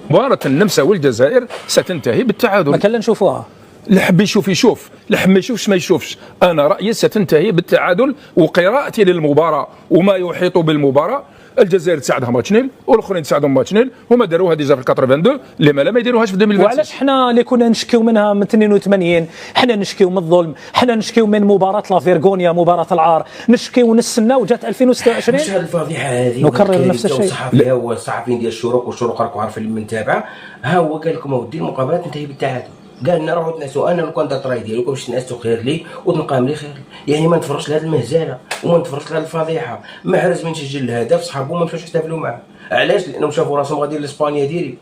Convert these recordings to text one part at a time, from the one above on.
مباراة النمسا والجزائر ستنتهي بالتعادل. ما كان نشوفوها. اللي حب يشوف يشوف، اللي حب ما يشوفش ما يشوفش. انا رايي ستنتهي بالتعادل، وقراءتي للمباراه وما يحيط بالمباراه، الجزائر تساعدها ماتش نيل والاخرين تساعدهم ماتش نيل، هما داروها ديجا في 82 لما لا ما يديروهاش في 2026. وعلاش حنا اللي كنا نشكيو منها من 82 حنا نشكيو من الظلم، حنا نشكيو من مباراه لا فيرغونيا، مباراه العار، نشكيو نستنى وجات 2026 مش هذه الفضيحه هذه نكرر نفس الشيء. الصحفي هو الصحفيين ديال الشروق، والشروق راكم عارفين اللي متابعه، ها هو قال لكم اودي المقابلات تنتهي بالتعادل، قال لنا روحوا تنعسوا، انا لو كان دارت راي ديالكم باش تنعسوا خير لي وتنقام لي خير لي. يعني ما نتفرجش لهذه المهزله وما نتفرجش لهذه الفضيحه. محرز من سجل الهدف صحابو ما مشاوش يحتفلوا معاه، علاش؟ لانهم شافوا راسهم غاديين لاسبانيا ديري.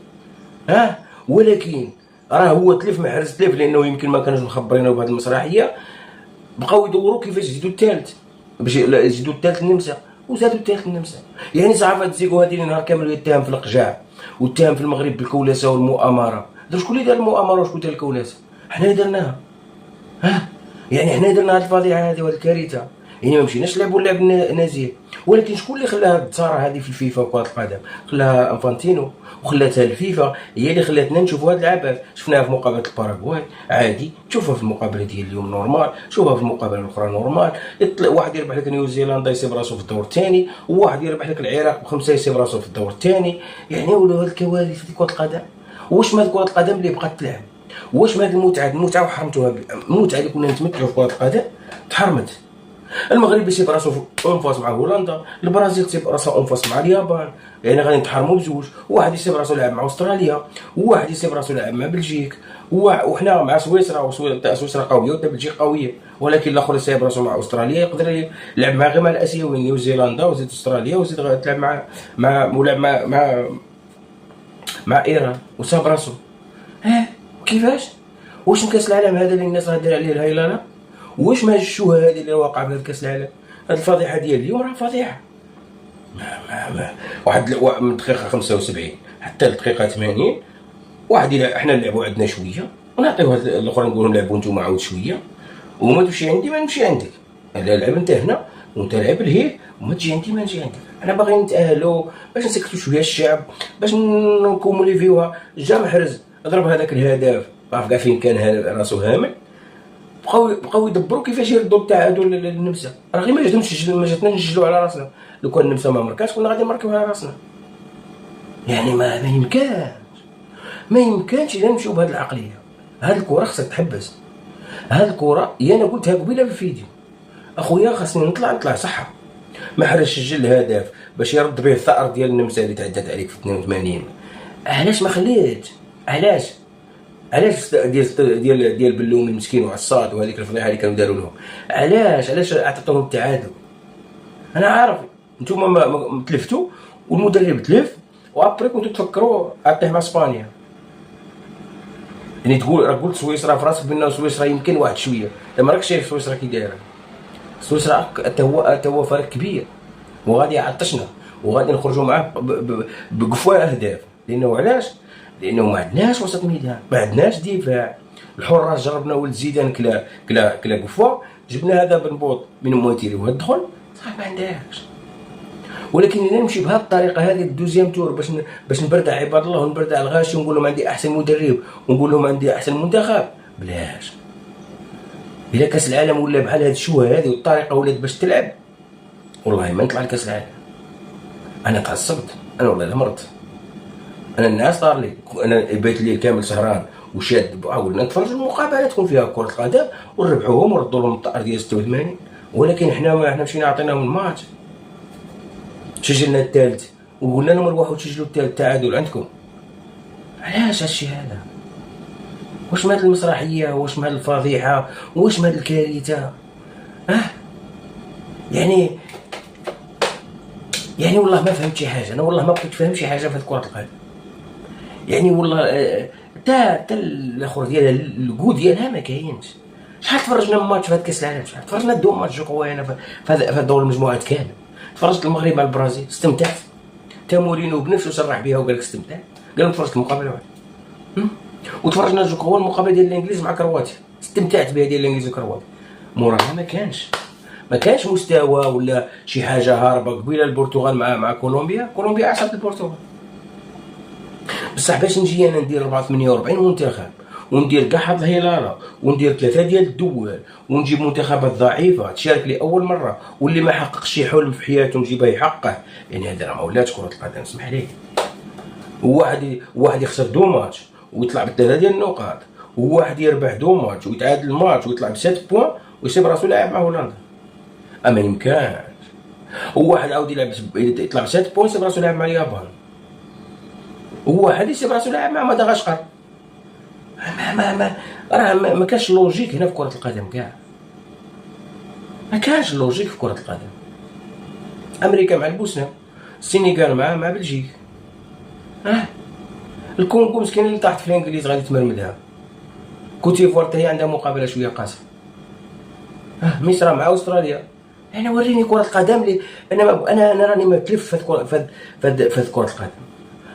ولكن راه هو تلف، محرز تلف لانه يمكن ما كانوش مخبرينه بهذه المسرحيه، بقاو يدوروا كيفاش يزيدوا الثالث، باش يزيدوا الثالث النمسا، وزادوا الثالث النمسا. يعني صحافه تزيكو هذه نهار كامل يتهم في القجاع ويتهم في المغرب بالكولاسه والمؤامره. شكون اللي دار المؤامره وشكون دار الكولاسه؟ حنا اللي درناها. يعني حنا درنا هذه الفضيحه هذه وهذه الكارثه. يعني ما مشيناش نلعبوا اللعب نزيه، ولكن شكون اللي خلاها الثاره هذه في الفيفا وكره القدم؟ خلاها انفانتينو، وخلاتها الفيفا هي اللي خلاتنا نشوفوا هذا العبث. شفناها في مقابله الباراغواي عادي، تشوفها في المقابله ديال اليوم نورمال، شوفها في المقابله الاخرى نورمال. واحد يربح لك نيوزيلندا يسيب راسو في الدور الثاني، وواحد يربح لك العراق بخمسه يسيب راسو في الدور الثاني. يعني ولاو هاد الكوارث في كره القدم. واش ما كره القدم اللي بقات تلعب؟ واش ما هاد المتعه وحرمتوها؟ المتعه اللي كنا نتمتعوا في كره القدم تحرمت. المغرب يسيب راسو اونفاس مع هولندا، البرازيل تسيب راسها اونفاس مع اليابان، يعني غادي نتحرموا بزوج. واحد يسيب راسو لعب مع استراليا، وواحد يسيب راسو لعب مع بلجيك، وحنا مع سويسرا، وسويسرا قويه وبلجيك قويه، ولكن الاخر يسيب راسو مع استراليا يقدر يلعب مع غير مع الاسيويين، نيوزيلندا وزيد استراليا وزيد تلعب مع ايران وساب راسو. كيفاش؟ واش كاس العالم هذا اللي الناس غادير عليه الهيلانه؟ واش ما الشوهه هذه اللي واقعه في كاس العالم؟ هذه الفضيحه ديال اليوم راه فضيحه. واحد من الدقيقه 75 حتى الدقيقه 80 واحد احنا نلعبوا عندنا شويه ونعطيو هاد الاخرين نقول لهم لعبوا نتوما عاود شويه، وما تمشي عندي ما نمشي عندك. لا لعب انت هنا وانت لعب لهيه، وما تجي عندي ما نجي عندك. انا باغي نتاهلوا باش نسكتوا شويه الشعب، باش نكوموليفيوها. جا محرز ضرب هذاك الهدف، عارف كاع فين كان راسو هامل. بقاو يدبروا كيفاش يردوا التعادل للنمسا. راه غير ما جاتنا نسجلوا على راسنا. لو كان النمسا ما مركاش كنا غادي نركبوا على راسنا. يعني ما يمكنش الا نمشيو بهذه العقليه. هذه الكره خصها تحبس. هذه الكره انا قلتها قبيله في الفيديو، اخويا خاصني نطلع صح. محرز سجل الهدف باش يرد به الثأر ديال النمسا اللي تعدات عليك في 82. علاش ما خليتش؟ علاش ديال بلومي المسكين وعصاد وهذيك الفضيحه اللي كانوا داروا لهم؟ علاش اعطيتهم التعادل؟ انا عارف نتوما ما تلفتوا والمدرب تلف، وابري كنتو تفكروا عطيه مع اسبانيا. يعني تقول قلت سويسرا في راسك بان سويسرا يمكن واحد شويه، لما راك شايف سويسرا كي دايره. سويسرا حتى هو فريق كبير وغادي يعطشنا وغادي نخرجوا معاه بقفوه اهداف. لانه علاش؟ لانه ما عندناش وسط ميدان، ما عندناش دفاع. الحراس جربنا ولد زيدان كلا قفوه، جبنا هذا بنبوط من مواتيري وهدخل صح ما عندكش. ولكن الا نمشي بهذه الطريقه هذه الدوزيام تور باش نبردع عباد الله ونبردع الغاشي ونقول لهم عندي احسن مدرب ونقول لهم عندي احسن منتخب، بلاش. الا كاس العالم ولا بحال هذه الشوهه هذه والطريقه ولات باش تلعب، والله ما نطلع لكاس العالم. انا تعصبت، انا والله مرضت. انا الناس صار لي انا بيت لي كامل سهران وشاد، قلنا نتفرج المقابلات تكون فيها كره القدم ونربحوهم ونردوا لهم الطائر ديال 86. ولكن حنا مشينا عطيناهم الماتش، سجلنا الثالث وقلنا لهم روحوا تسجلوا الثالث تعادل عندكم. علاش هادشي هذا؟ واش ما هاد المسرحيه؟ واش ما هاد الفضيحه؟ واش ما هاد الكارثه؟ يعني والله ما فهمت شي حاجه. انا والله ما بقيت فاهم شي حاجه في هاد كره القدم. يعني والله حتى الاخر ديالها الكو ديالها ما كاينش. شحال تفرجنا من ماتش في هاد كاس العالم؟ شحال تفرجنا دو ماتش قوانا في دور المجموعات كامل. تفرجت المغرب مع البرازيل استمتعت. تا مورينو بنفسه صرح بها وقال لك استمتعت، قال لهم تفرجت المقابله واحد. وتفرجنا جوج قوا المقابله ديال الانجليز مع كرواتيا، استمتعت بها ديال الانجليز وكرواتيا. موراها ما كانش مستوى ولا شي حاجه هاربه. قبيله البرتغال مع كولومبيا عصبت البرتغال. بصح باش نجي انا ندير 448 منتخب وندير كاع حظ الهلالة وندير 3 ديال الدول ونجيب منتخبات ضعيفه تشارك لي اول مره واللي ما حققش شي حلم في حياته نجيبه يحققه، يعني هذا راه ما ولاتش كره القدم. اسمح لي، واحد يخسر 2 ماتش ويطلع بثلاثه ديال النقاط، وواحد يربح 2 ماتش ويتعادل الماتش ويطلع ب7 بوان ويسيب راسو لاعب مع هولندا. اما يمكنش. وواحد عاود يطلع ب7 بوان يسيب راسو لاعب مع اليابان، وواحد يسيب راسو لاعب مع مدغشقر. ما كانش لوجيك هنا في كرة القدم كاع، ما كانش لوجيك في كرة القدم. امريكا مع البوسنة، السنغال مع بلجيك، الكونغو مسكين اللي طاحت في الانجليز غادي تمرمدها، كوتيفوار حتى هي عندها مقابلة شوية قاسية، مصر مع استراليا. انا وريني كرة القدم اللي انا راني متلف في كرة القدم.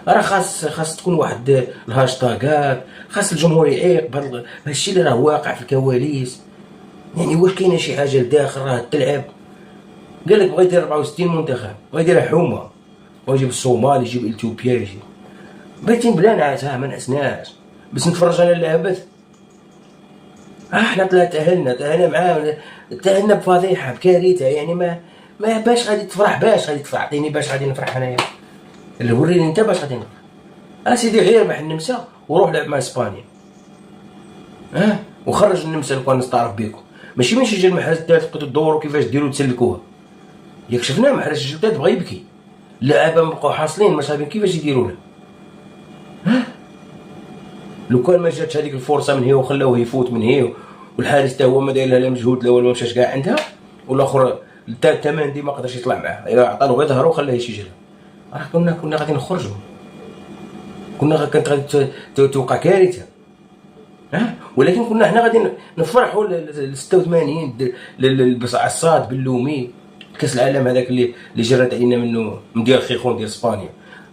راه خاص تكون واحد الهاشتاغات، خاص الجمهور يعيق بهذا الشيء اللي راه واقع في الكواليس. يعني واش كاينه شي حاجه لداخل راه تلعب؟ قال لك بغا يدير 64 منتخب، بغا يديرها حومه، بغا يجيب الصومال، يجيب اثيوبيا، يجيب بغيتين بلا نعاس. ما نعسناش بس نتفرج على اللعبات. احنا تاهلنا معاه، تاهلنا بفضيحه بكارثه. يعني ما باش غادي تفرح، عطيني باش غادي نفرح انايا، اللي وريني انت باش غادي نفرح. اسيدي غير ربح النمسا وروح لعب مع اسبانيا، وخرج النمسا لو كان نستعرف بيكم. ماشي من شي جا المحرز الثالث بقيتو تدوروا كيفاش ديروا تسلكوها. ياك شفنا محرز الجداد بغا يبكي، اللعابه بقاو حاصلين ما صابين كيفاش يديروا له. لو كان ما جاتش هذيك الفرصه من هي وخلاوه يفوت من هي، والحارس حتى هو ما داير لها لا مجهود لا والو، ما مشاش كاع عندها، والاخر الثمن دي ما قدرش يطلع معاه، الا عطالو غير ظهره وخلاه يمشي جري. راه كنا غادي نخرجوا، كانت غادي توقع كارثه. ولكن كنا حنا غادي نفرحوا ل 86 الصاد باللومي، كاس العالم هذاك اللي جرات علينا منه مدير خيخون ديال اسبانيا،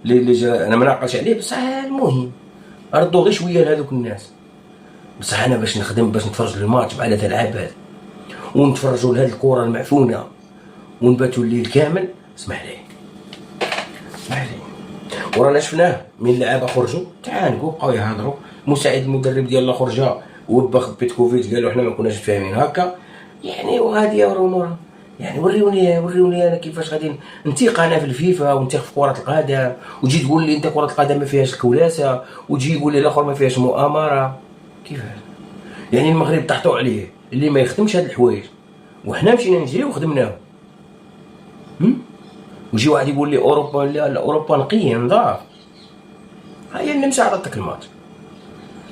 اللي جرى انا ما نعقلش عليه. بصح المهم ردوا غير شويه لهذوك الناس. بصح انا باش نخدم باش نتفرج للماتش مع 3 لعابات ونتفرجوا لهذه الكره المعفونه ونباتوا الليل كامل، اسمح لي. ورانا شفناه من اللعابه خرجوا تعانقوا بقاو يهضروا، مساعد المدرب ديالنا خرجا وبخ بيتكوفيتش قالوا حنا ما كناش فاهمين هكا. يعني وغادي ورا يعني وريوني انا كيفاش غادي نتيق انا في الفيفا ونتيق في كره القدم، وتجي تقول لي انت كره القدم ما فيهاش الكولاسه، وتجي يقول لي الاخر ما فيهاش مؤامره. كيفاش يعني المغرب طاحتوا عليه اللي ما يخدمش هاد الحوايج، وحنا مشينا نجري وخدمناهم. ويجي واحد يقول لي اوروبا، لا اوروبا نقيه نضاف. هيا النمسا عطاتك الماتش،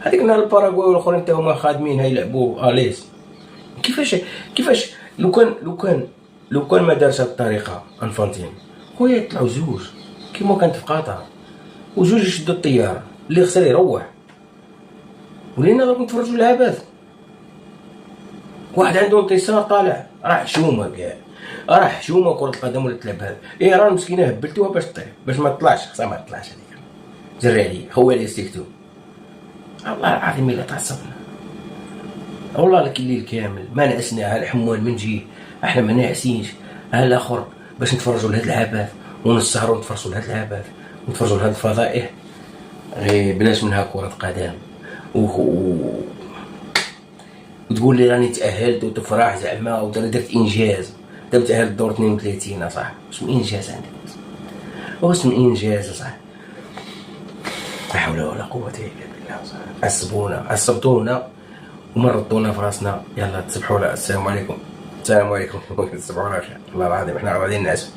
هذيك النهار الباراغواي والاخرين حتى هما خادمين يلعبوا اليس. كيفاش لو كان ما دارش هاد الطريقه انفانتين خويا يطلعوا زوج كيما كانت في قطر، وزوج يشدوا الطياره، اللي خسر يروح، ولينا غادي نتفرجوا لعبات. واحد عنده انتصار طالع راه حشومه كاع، راه حشومه كره القدم ولا تلعب هذا. ايران مسكينه هبلتوها باش تطيح، باش ما تطلعش، خصها ما تطلعش هذيك. جري عليه هو اللي سيكتو. الله العظيم الا تعصبنا والله لك الليل كامل ما نعسنا. الحموان من جي احنا ما نعسينش، الاخر باش نتفرجوا لهاد العبات ونسهروا نتفرجوا لهاد العبات ونتفرجوا لهاد الفضائح غير بلاش منها كرة قدم. وتقول لي راني تأهلت وتفرح زعما ودرت انجاز. دابا تأهلت دور 32 اصاحبي، واش من انجاز عندك؟ واش من انجاز اصاحبي؟ لا حول ولا قوة الا بالله. عصبتونا ومرضونا في راسنا. يلا تصبحوا. السلام عليكم. تصبحوا على خير. والله العظيم احنا غاديين نعسوا.